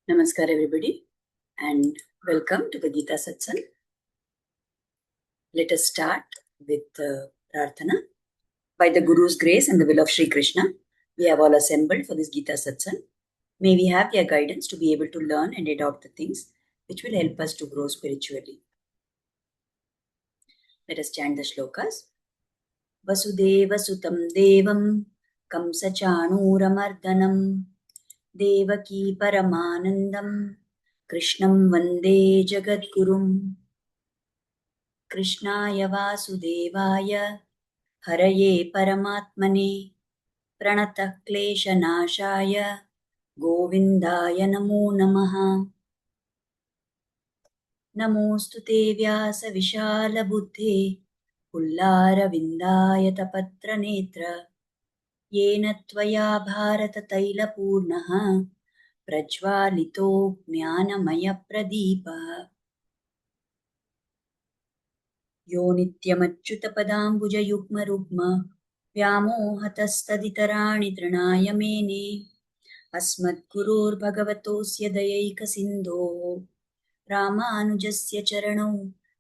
Namaskar everybody and welcome to the Gita Satsang. Let us start with Prarthana. By the Guru's grace and the will of Sri Krishna, we have all assembled for this Gita Satsang. May we have their guidance to be able to learn and adopt the things which will help us to grow spiritually. Let us chant the shlokas. Vasudeva Sutam Devam Kamsa Chanuramardanam Devaki Paramanandam Krishnam Vande Jagadgurum कृष्णाय वासुदेवाय हरये परमात्मने प्रणतः क्लेशनाशाय गोविन्दाय नमो नमः। नमोऽस्तु ते व्यासविशालबुद्धे पुल्लारविन्दायतपत्रनेत्र येन त्वया भारततैलपूर्णः प्रज्वालितो ज्ञानमयप्रदीपः। यो नित्यमच्युतपदाम्बुजयुग्मरुग्म व्यामोहतस्तदितराणि तृणाय मेने अस्मद्गुरोर्भगवतोऽस्य दयैकसिन्धोः रामानुजस्य चरणौ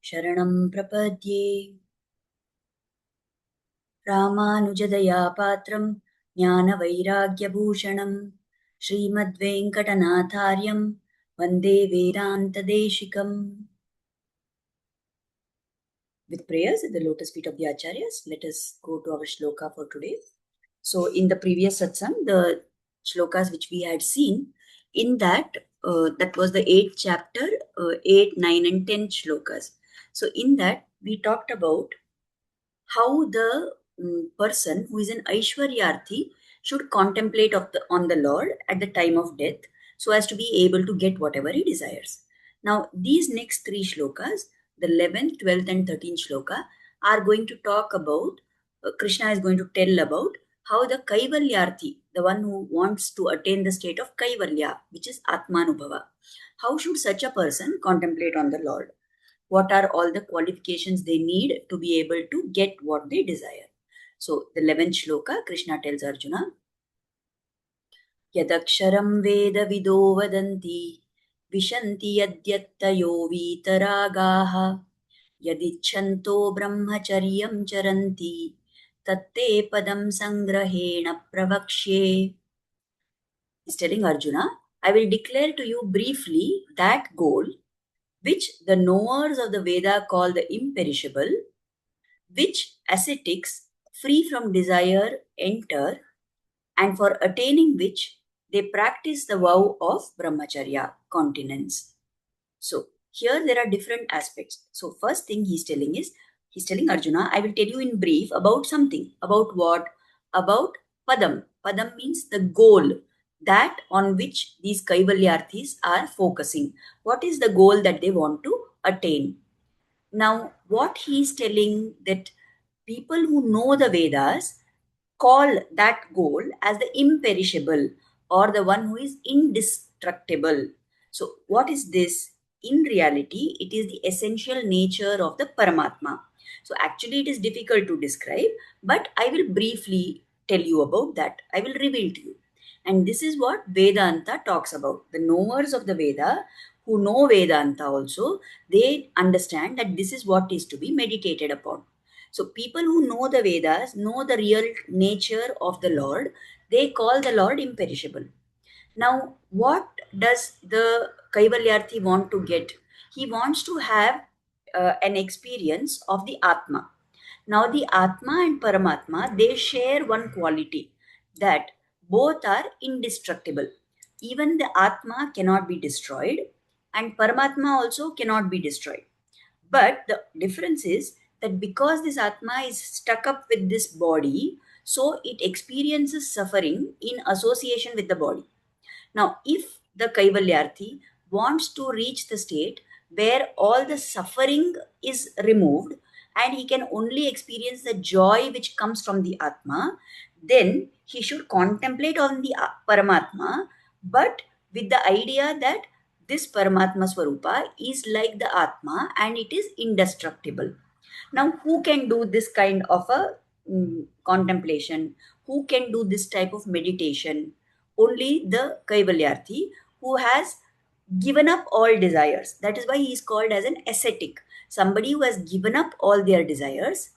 शरणं प्रपद्ये। रामानुजदयापात्रं ज्ञानवैराग्यभूषणं श्रीमद्वेङ्कटनाथार्यं वन्दे वेदान्तदेशिकम्। With prayers at the lotus feet of the Acharyas, let us go to our shloka for today. So, in the previous satsang, the shlokas which we had seen, in that, that was the 8th chapter, 8, 9 and 10 shlokas. So, in that, we talked about how the person who is an Aishwaryarthi should contemplate on the Lord at the time of death so as to be able to get whatever he desires. Now, these next 3 shlokas, the 11th, 12th and 13th shloka are going to talk about, Krishna is going to tell about how the Kaivalyarthi, the one who wants to attain the state of Kaivalya, which is Atmanubhava, how should such a person contemplate on the Lord? What are all the qualifications they need to be able to get what they desire? So, the 11th shloka, Krishna tells Arjuna, Yadaksharam Veda Vido Vadanti Vishanti Yadyattayo Vitaragaha Yadichanto Brahmacharyam Charanti Tatte Padam Sangrahena Pravakshye. He's telling Arjuna, I will declare to you briefly that goal which the knowers of the Veda call the imperishable, which ascetics free from desire enter, and for attaining which they practice the vow of brahmacharya, continence. So, here there are different aspects. So, first thing he's telling Arjuna, I will tell you in brief about something. About what? About Padam. Padam means the goal that on which these Kaivalyarthis are focusing. What is the goal that they want to attain? Now, what he is telling that people who know the Vedas call that goal as the imperishable or the one who is indestructible. So, what is this? In reality, it is the essential nature of the Paramatma. So, actually, it is difficult to describe, but I will briefly tell you about that. I will reveal to you. And this is what Vedanta talks about. The knowers of the Veda, who know Vedanta also, they understand that this is what is to be meditated upon. So people who know the Vedas, know the real nature of the Lord, they call the Lord imperishable. Now, what does the Kaivalyarthi want to get? He wants to have an experience of the Atma. Now, the Atma and Paramatma, they share one quality, that both are indestructible. Even the Atma cannot be destroyed, and Paramatma also cannot be destroyed. But the difference is that because this Atma is stuck up with this body, so it experiences suffering in association with the body. Now, if the Kaivalyarthi wants to reach the state where all the suffering is removed and he can only experience the joy which comes from the Atma, then he should contemplate on the Paramatma, but with the idea that this Paramatma Swarupa is like the Atma and it is indestructible. Now, who can do this kind of a contemplation? Who can do this type of meditation? Only the Kaivalyarthi who has given up all desires. That is why he is called as an ascetic, somebody who has given up all their desires,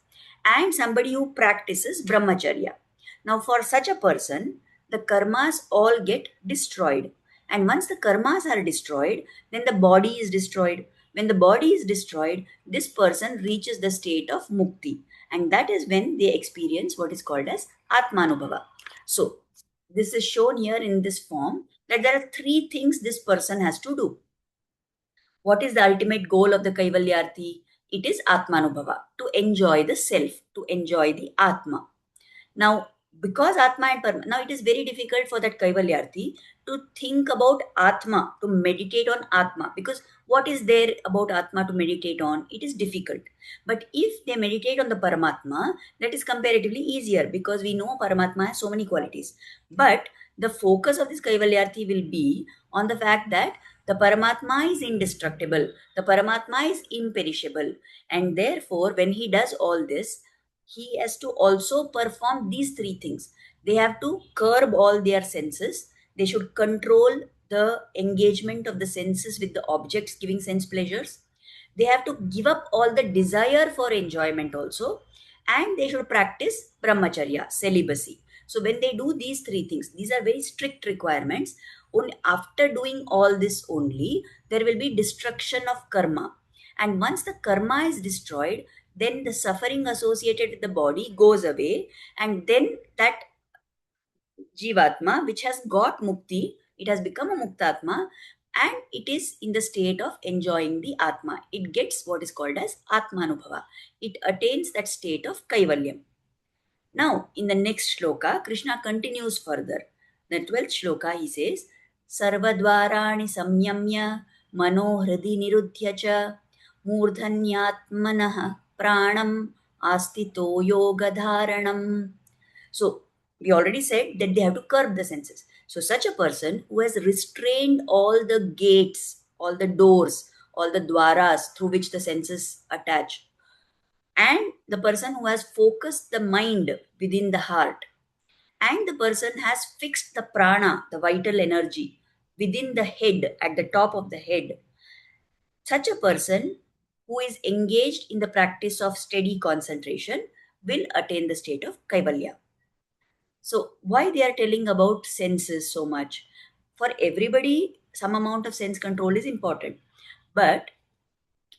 and somebody who practices brahmacharya. Now, for such a person, the karmas all get destroyed. And once the karmas are destroyed, then the body is destroyed. When the body is destroyed, this person reaches the state of mukti. And that is when they experience what is called as Atmanubhava. So, this is shown here in this form that there are three things this person has to do. What is the ultimate goal of the Kaivalyarthi? It is Atmanubhava, to enjoy the self, to enjoy the Atma. Now, because Atma and Parma, now it is very difficult for that Kaivalyarthi to think about Atma, to meditate on Atma, because what is there about Atma to meditate on? It is difficult. But if they meditate on the Paramatma, that is comparatively easier because we know Paramatma has so many qualities. But the focus of this Kaivalyarthi will be on the fact that the Paramatma is indestructible, the Paramatma is imperishable, and therefore, when he does all this, he has to also perform these three things. They have to curb all their senses. They should control the engagement of the senses with the objects giving sense pleasures. They have to give up all the desire for enjoyment also. And they should practice brahmacharya, celibacy. So when they do these three things, these are very strict requirements. Only after doing all this only, there will be destruction of karma. And once the karma is destroyed, then the suffering associated with the body goes away, and then that jivatma, which has got mukti, it has become a muktatma, and it is in the state of enjoying the atma. It gets what is called as atmanubhava. It attains that state of kaivalyam. Now, in the next shloka, Krishna continues further. The 12th shloka, he says, Sarvadvarani samyamya mano hridi nirudhya cha मूर्धन्यात्मनः pranam astito yogadharanam. So we already said that they have to curb the senses. So such a person who has restrained all the gates, all the doors, all the dwaras through which the senses attach, and the person who has focused the mind within the heart, and the person has fixed the prana, the vital energy, within the head, at the top of the head, such a person who is engaged in the practice of steady concentration will attain the state of Kaivalya. So, why they are telling about senses so much? For everybody, some amount of sense control is important. But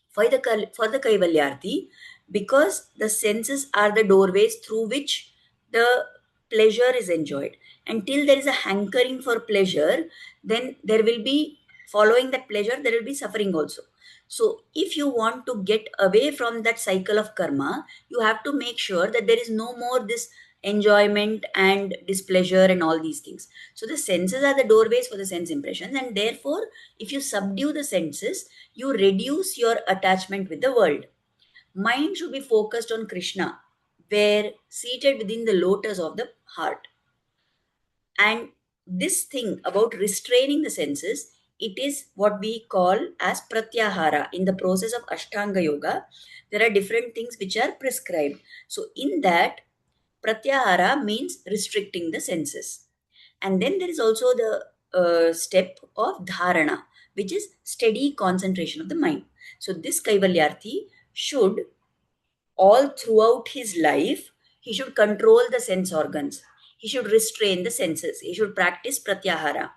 for the Kaivalyarthi, because the senses are the doorways through which the pleasure is enjoyed. Until there is a hankering for pleasure, then there will be, following that pleasure, there will be suffering also. So, if you want to get away from that cycle of karma, you have to make sure that there is no more this enjoyment and displeasure and all these things. So, the senses are the doorways for the sense impressions, and therefore, if you subdue the senses, you reduce your attachment with the world. Mind should be focused on Krishna, where seated within the lotus of the heart. And this thing about restraining the senses, it is what we call as pratyahara. In the process of Ashtanga Yoga, there are different things which are prescribed. So, in that, pratyahara means restricting the senses. And then there is also the step of dharana, which is steady concentration of the mind. So, this Kaivalyarthi should, all throughout his life, he should control the sense organs. He should restrain the senses. He should practice pratyahara.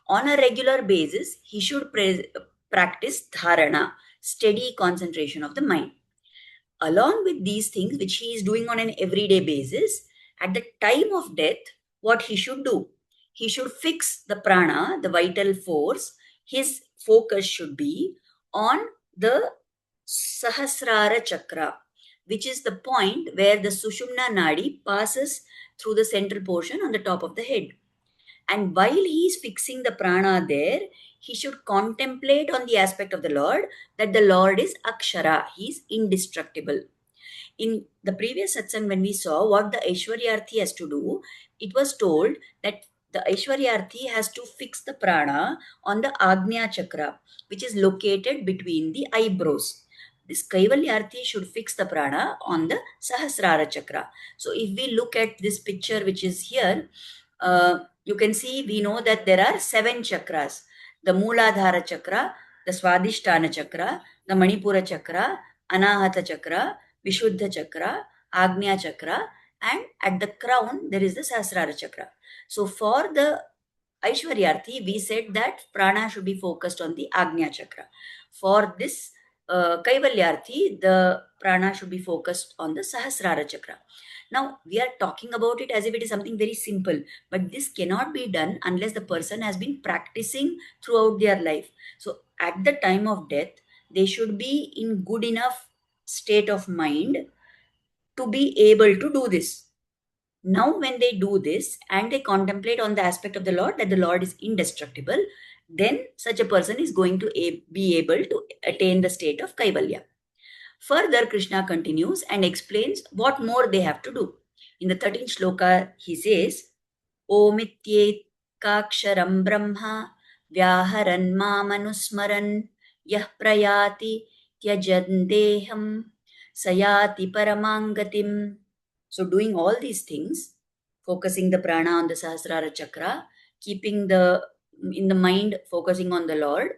On a regular basis, he should practice dharana, steady concentration of the mind. Along with these things, which he is doing on an everyday basis, at the time of death, what he should do? He should fix the prana, the vital force. His focus should be on the Sahasrara Chakra, which is the point where the Sushumna Nadi passes through the central portion on the top of the head. And while he is fixing the prana there, he should contemplate on the aspect of the Lord, that the Lord is Akshara, he is indestructible. In the previous satsang, when we saw what the Aishwaryarthi has to do, it was told that the Aishwaryarthi has to fix the prana on the Agnya Chakra, which is located between the eyebrows. This Kaivalyarthi should fix the prana on the Sahasrara Chakra. So if we look at this picture which is here, you can see, we know that there are 7 chakras. the Mooladhara chakra, the Swadhisthana chakra, the Manipura chakra, Anahata chakra, Vishuddha chakra, Agnya chakra, and at the crown there is the Sahasrara chakra. So for the Aishwaryarthi, we said that prana should be focused on the Agnya chakra. For this Kaivalyarthi, the prana should be focused on the Sahasrara chakra. Now, we are talking about it as if it is something very simple, but this cannot be done unless the person has been practicing throughout their life. So, at the time of death, they should be in good enough state of mind to be able to do this. Now, when they do this and they contemplate on the aspect of the Lord, that the Lord is indestructible, then such a person is going to be able to attain the state of Kaivalya. Further, Krishna continues and explains what more they have to do. In the 13th shloka, he says, Omityekaksharam Brahma Vyaharan Mamanusmaran Yah Prayati Tyajandeham Sayati Paramangatim. So, doing all these things, focusing the prana on the Sahasrara chakra, keeping in the mind focusing on the Lord,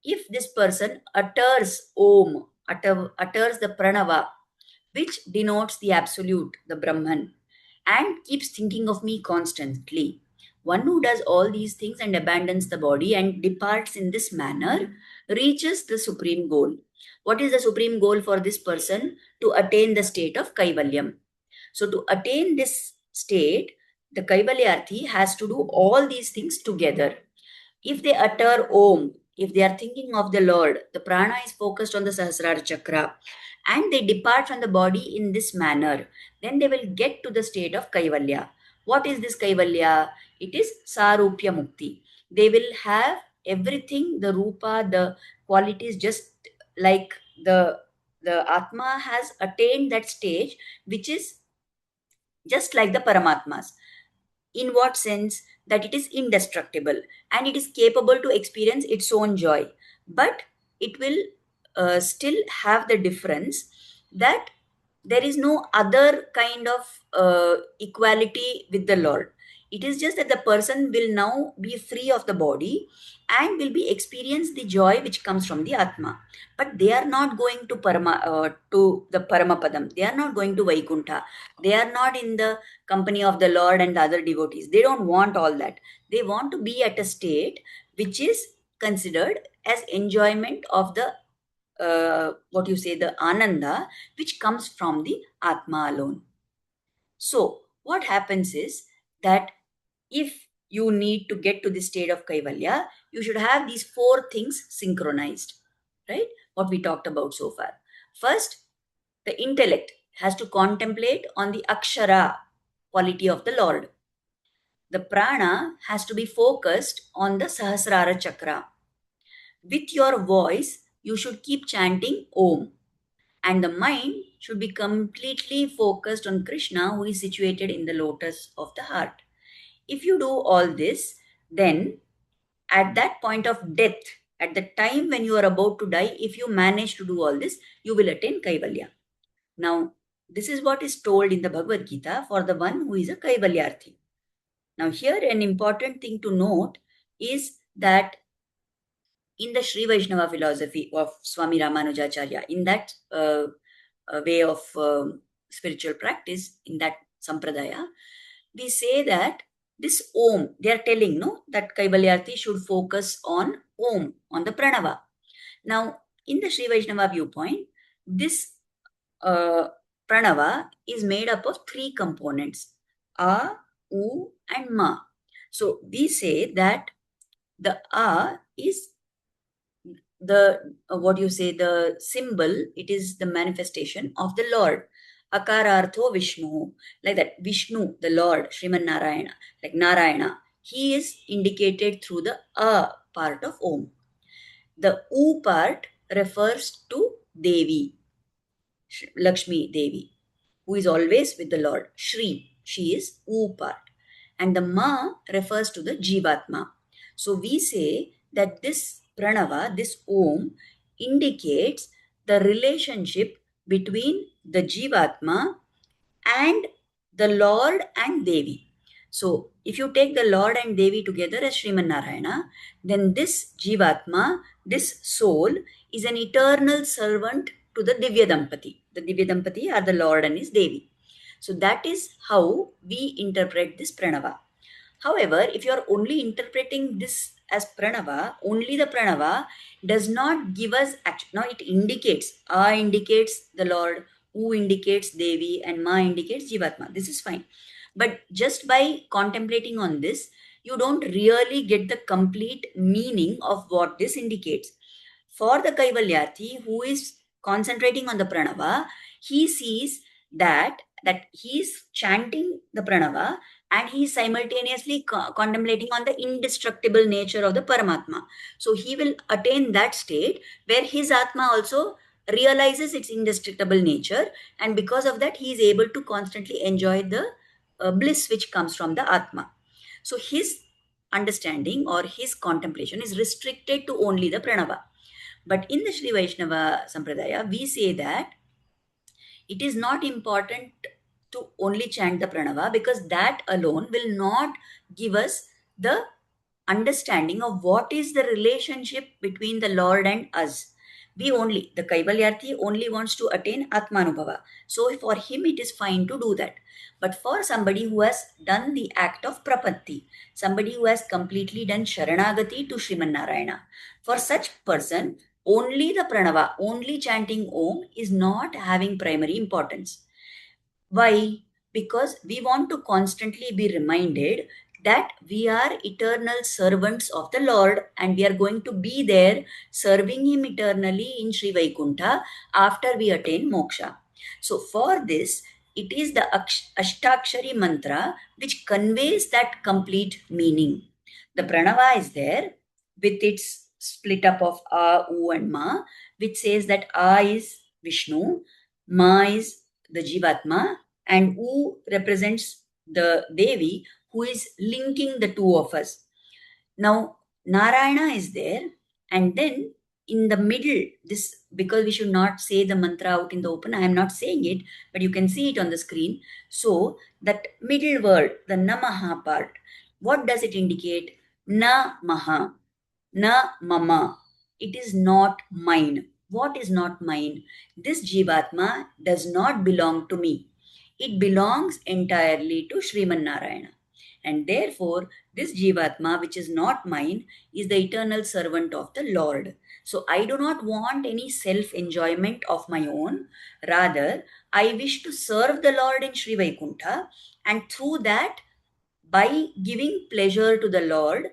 if this person utters Om, utters the Pranava, which denotes the Absolute, the Brahman, and keeps thinking of me constantly. One who does all these things and abandons the body and departs in this manner reaches the supreme goal. What is the supreme goal for this person? To attain the state of Kaivalyam. So, to attain this state, the Kaivalyarthi has to do all these things together. If they utter Om, if they are thinking of the Lord, the prana is focused on the Sahasrara chakra, and they depart from the body in this manner, then they will get to the state of Kaivalya. What is this Kaivalya? It is Sarupya Mukti. They will have everything, the Rupa, the qualities, just like the Atma has attained that stage, which is just like the Paramatmas. In what sense? That it is indestructible and it is capable to experience its own joy, but it will still have the difference that there is no other kind of equality with the Lord. It is just that the person will now be free of the body and will be experience the joy which comes from the Atma. But they are not going to to the Paramapadam. They are not going to Vaikuntha. They are not in the company of the Lord and the other devotees. They don't want all that. They want to be at a state which is considered as enjoyment of the what you say, the ananda which comes from the Atma alone. So, what happens is that if you need to get to the state of Kaivalya, you should have these four things synchronized, right? What we talked about so far. First, the intellect has to contemplate on the Akshara quality of the Lord. The prana has to be focused on the Sahasrara chakra. With your voice, you should keep chanting Om. And the mind should be completely focused on Krishna, who is situated in the lotus of the heart. If you do all this, then at that point of death, at the time when you are about to die, if you manage to do all this, you will attain Kaivalya. Now, this is what is told in the Bhagavad Gita for the one who is a Kaivalyarthi. Now, here an important thing to note is that in the Sri Vaishnava philosophy of Swami Ramanujacharya, in that way of spiritual practice, in that sampradaya, we say that this Om, they are telling, no, that Kaivalyarthi should focus on Om, on the Pranava. Now, in the Sri Vaishnava viewpoint, this Pranava is made up of three components, A, U, and Ma. So, we say that the A is the what you say, the symbol, it is the manifestation of the Lord. Akarartho Vishnu, like that. Vishnu, the Lord, Sriman Narayana, like Narayana, he is indicated through the A part of Om. The U part refers to Devi, Lakshmi Devi, who is always with the Lord. Shri, she is U part. And the Ma refers to the Jivatma. So we say that this Pranava, this Om, indicates the relationship between the Jivatma and the Lord and Devi. So if you take the Lord and Devi together as Sriman Narayana, then this Jivatma, this soul, is an eternal servant to the Divya Dampati. The Divya Dampati are the Lord and his Devi. So that is how we interpret this Pranava. However, if you are only interpreting this as Pranava, only the Pranava does not give us action. Now it indicates, A indicates the Lord, U indicates Devi, and Ma indicates Jivatma. This is fine. But just by contemplating on this, you don't really get the complete meaning of what this indicates. For the Kaivalyarthi, who is concentrating on the Pranava, he sees that he is chanting the Pranava and he is simultaneously contemplating on the indestructible nature of the Paramatma. So he will attain that state where his Atma also realizes its indestructible nature, and because of that he is able to constantly enjoy the bliss which comes from the Atma. So his understanding or his contemplation is restricted to only the Pranava. But in the Sri Vaishnava Sampradaya, we say that it is not important to only chant the pranava, because that alone will not give us the understanding of what is the relationship between the Lord and us. The Kaivalyarthi only wants to attain Atmanubhava. So for him it is fine to do that. But for somebody who has done the act of Prapatti, somebody who has completely done Sharanagati to Sriman Narayana, for such person, only the pranava, only chanting Om is not having primary importance. Why? Because we want to constantly be reminded that we are eternal servants of the Lord and we are going to be there serving Him eternally in Sri Vaikuntha after we attain moksha. So, for this, it is the Ashtakshari mantra which conveys that complete meaning. The pranava is there with its split up of A, U, and Ma, which says that A is Vishnu, Ma is the Jivatma, and U represents the Devi who is linking the two of us. Now, Narayana is there, and then in the middle, this, because we should not say the mantra out in the open, I am not saying it, but you can see it on the screen. So, that middle word, the Namaha part, what does it indicate? Na Maha, Na Mama. It is not mine. What is not mine? This Jivatma does not belong to me. It belongs entirely to Sriman Narayana. And therefore, this Jivatma, which is not mine, is the eternal servant of the Lord. So I do not want any self-enjoyment of my own. Rather, I wish to serve the Lord in Sri Vaikuntha, and through that, by giving pleasure to the Lord,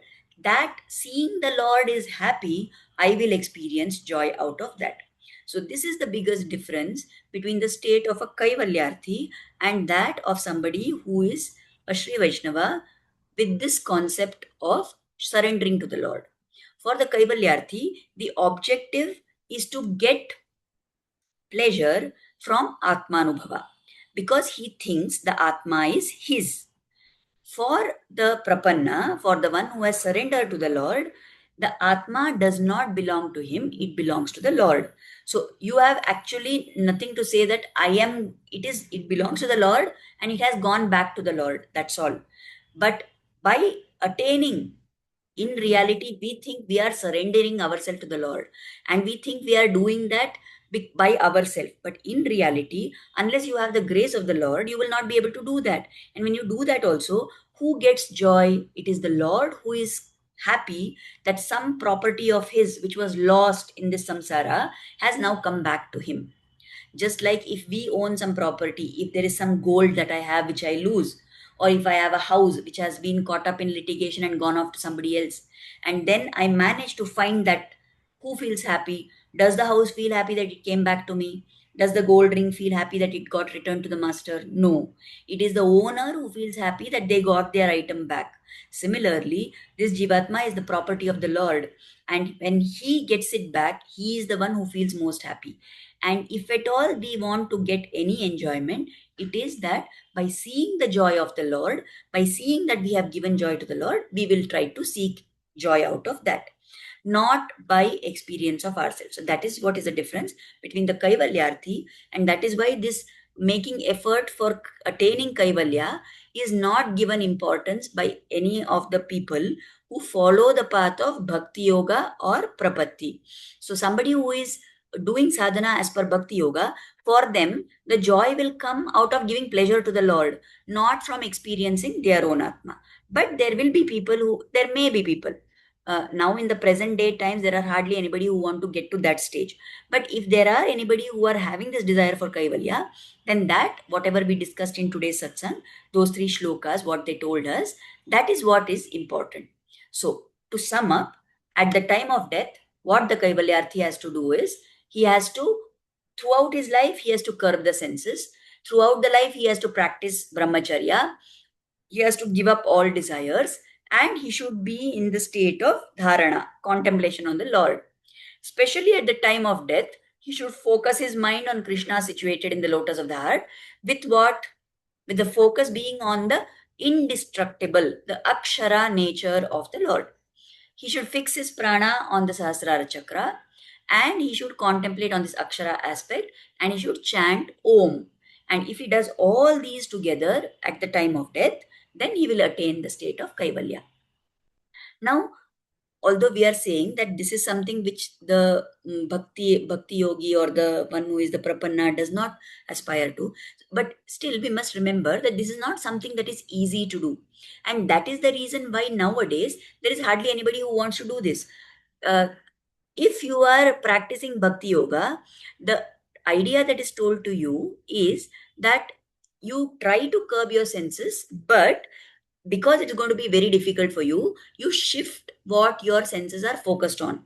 that seeing the Lord is happy, I will experience joy out of that. So this is the biggest difference between the state of a Kaivalyarthi and that of somebody who is a Sri Vaishnava with this concept of surrendering to the Lord. For the Kaivalyarthi, the objective is to get pleasure from Atmanubhava because he thinks the Atma is his. For the Prapanna, for the one who has surrendered to the Lord, the Atma does not belong to him, it belongs to the Lord. So you have actually nothing to say that it belongs to the Lord and it has gone back to the Lord. That's all. But by attaining, in reality, we think we are surrendering ourselves to the Lord and we think we are doing that by ourselves. But in reality, unless you have the grace of the Lord, you will not be able to do that. And when you do that also, who gets joy? It is the Lord who is happy that some property of his which was lost in this samsara has now come back to him. Just like if we own some property, if there is some gold that I have which I lose, or if I have a house which has been caught up in litigation and gone off to somebody else, and then I manage to find that, who feels happy? Does the house feel happy that it came back to me? Does the gold ring feel happy that it got returned to the master? No. It is the owner who feels happy that they got their item back. Similarly, this Jivatma is the property of the Lord. And when he gets it back, he is the one who feels most happy. And if at all we want to get any enjoyment, it is that by seeing the joy of the Lord, by seeing that we have given joy to the Lord, we will try to seek joy out of that, not by experience of ourselves. So that is what is the difference between the Kaivalyarthi, and that is why this making effort for attaining Kaivalya is not given importance by any of the people who follow the path of Bhakti Yoga or Prapatti. So somebody who is doing sadhana as per Bhakti Yoga, for them, the joy will come out of giving pleasure to the Lord, not from experiencing their own Atma. But there will be people who, there may be people. Now in the present day times, there are hardly anybody who want to get to that stage. But if there are anybody who are having this desire for Kaivalya, then that, whatever we discussed in today's satsang, those three shlokas, what they told us, that is what is important. So, to sum up, at the time of death, what the Kaivalyarthi has to do is, he has to, throughout his life, he has to curb the senses. Throughout the life, he has to practice brahmacharya. He has to give up all desires, and he should be in the state of dharana, contemplation on the Lord. Especially at the time of death, he should focus his mind on Krishna situated in the lotus of the heart. With what? With the focus being on the indestructible, the akshara nature of the Lord. He should fix his prana on the Sahasrara chakra, and he should contemplate on this akshara aspect, and he should chant Om. And if he does all these together at the time of death, then he will attain the state of Kaivalya. Now, although we are saying that this is something which the bhakti yogi or the one who is the prapanna does not aspire to, but still we must remember that this is not something that is easy to do, and that is the reason why nowadays there is hardly anybody who wants to do this. If you are practicing bhakti yoga, the idea that is told to you is that you try to curb your senses, but because it's going to be very difficult for you, you shift what your senses are focused on.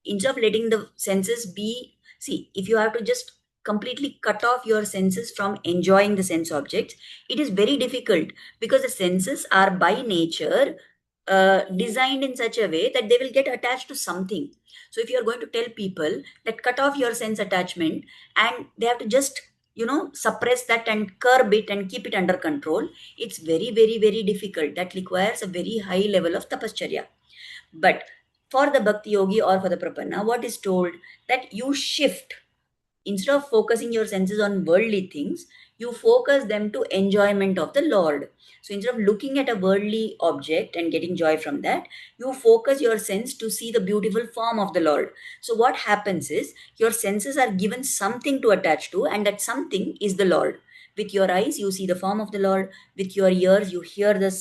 Instead of letting the senses be, see, if you have to just completely cut off your senses from enjoying the sense objects, it is very difficult because the senses are by nature designed in such a way that they will get attached to something. So if you are going to tell people that cut off your sense attachment and they have to just suppress that and curb it and keep it under control, it's very, very, very difficult. That requires a very high level of tapascharya. But for the bhakti yogi or for the prapanna, what is told that you shift, instead of focusing your senses on worldly things, you focus them to enjoyment of the Lord. So instead of looking at a worldly object and getting joy from that, you focus your sense to see the beautiful form of the Lord. So what happens is your senses are given something to attach to, and that something is the Lord. With your eyes, you see the form of the Lord. With your ears, you hear the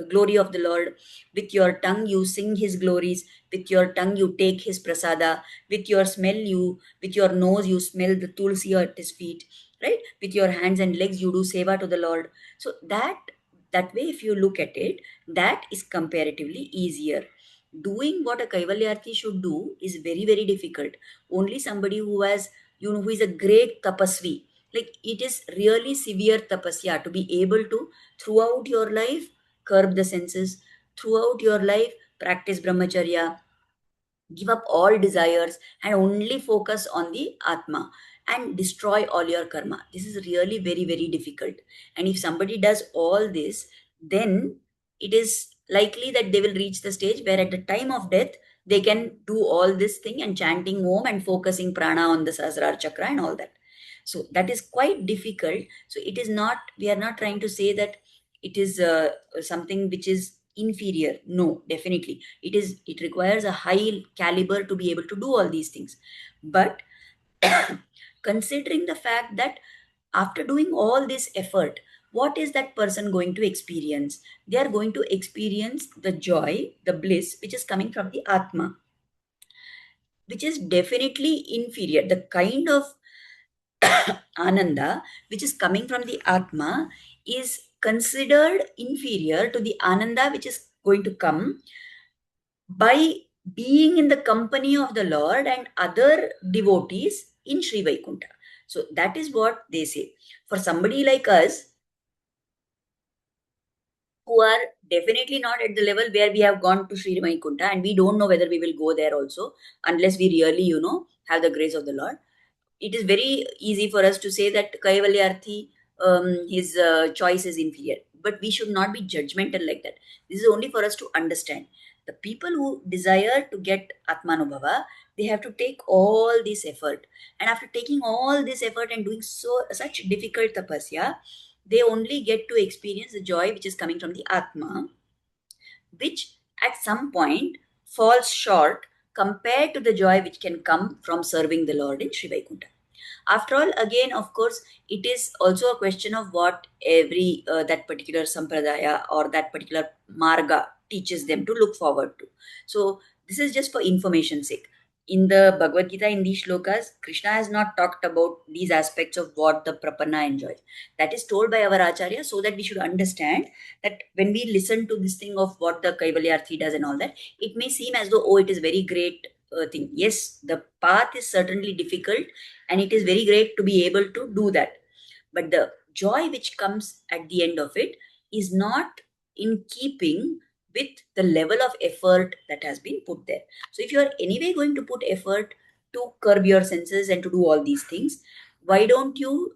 glory of the Lord. With your tongue, you sing his glories. With your tongue, you take his prasada. With your smell, with your nose, you smell the tulsi at his feet, right? With your hands and legs, you do seva to the Lord. So that way, if you look at it, that is comparatively easier. Doing what a Kaivalyarthi should do is very, very difficult. Only somebody who has, who is a great tapasvi, like it is really severe tapasya to be able to, throughout your life, curb the senses, throughout your life, practice brahmacharya, give up all desires and only focus on the atma and destroy all your karma. This is really very, very difficult. And if somebody does all this, then it is likely that they will reach the stage where at the time of death they can do all this thing and chanting om and focusing prana on the sahasrara chakra and all that. So that is quite difficult. So it is not, we are not trying to say that it is something which is inferior. No, definitely it requires a high caliber to be able to do all these things. But considering the fact that after doing all this effort, what is that person going to experience? They are going to experience the joy, the bliss which is coming from the atma, which is definitely inferior. The kind of ananda which is coming from the atma is considered inferior to the ananda which is going to come by being in the company of the Lord and other devotees in Sri Vaikuntha. So that is what they say. For somebody like us, who are definitely not at the level where we have gone to Sri Vaikuntha, and we don't know whether we will go there also, unless we really, have the grace of the Lord. It is very easy for us to say that Kaivalyarthi, his choice is inferior. But we should not be judgmental like that. This is only for us to understand. The people who desire to get Atmanubhava, they have to take all this effort. And after taking all this effort and doing such difficult tapasya, they only get to experience the joy which is coming from the Atma, which at some point falls short compared to the joy which can come from serving the Lord in Sri Vaikuntha. After all, again, of course, it is also a question of what every that particular sampradaya or that particular marga teaches them to look forward to. So this is just for information's sake. In the Bhagavad Gita, in these shlokas, Krishna has not talked about these aspects of what the Prapanna enjoys. That is told by our Acharya so that we should understand that when we listen to this thing of what the Kaivalyarthi does and all that, it may seem as though, oh, it is very great thing. Yes, the path is certainly difficult and it is very great to be able to do that. But the joy which comes at the end of it is not in keeping with the level of effort that has been put there. So if you are anyway going to put effort to curb your senses and to do all these things, why don't you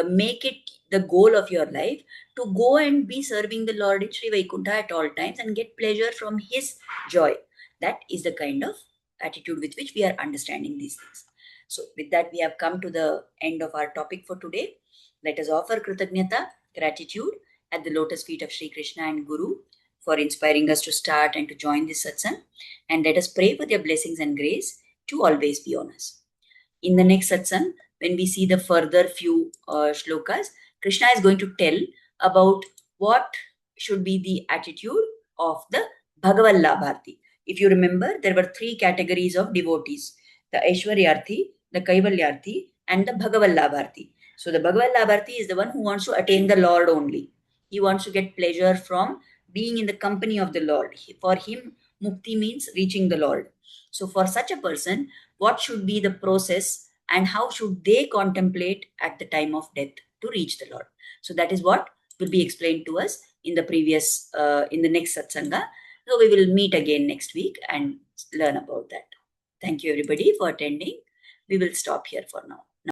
make it the goal of your life to go and be serving the Lord in Sri Vaikuntha at all times and get pleasure from His joy? That is the kind of attitude with which we are understanding these things. So, with that, we have come to the end of our topic for today. Let us offer Kritagnyata, gratitude, at the lotus feet of Sri Krishna and Guru for inspiring us to start and to join this satsang. And let us pray for their blessings and grace to always be on us. In the next satsang, when we see the further few shlokas, Krishna is going to tell about what should be the attitude of the Bhagavallabharti. If you remember, there were three categories of devotees: the Aishwaryarthi, the Kaivalyarthi, and the Bhagavallabharti. So the Bhagavallabharti is the one who wants to attain the Lord only. He wants to get pleasure from being in the company of the Lord. For him, mukti means reaching the Lord. So for such a person, what should be the process and how should they contemplate at the time of death to reach the Lord? So that is what will be explained to us in the next satsanga. So we will meet again next week and learn about that. Thank you everybody for attending. We will stop here for now.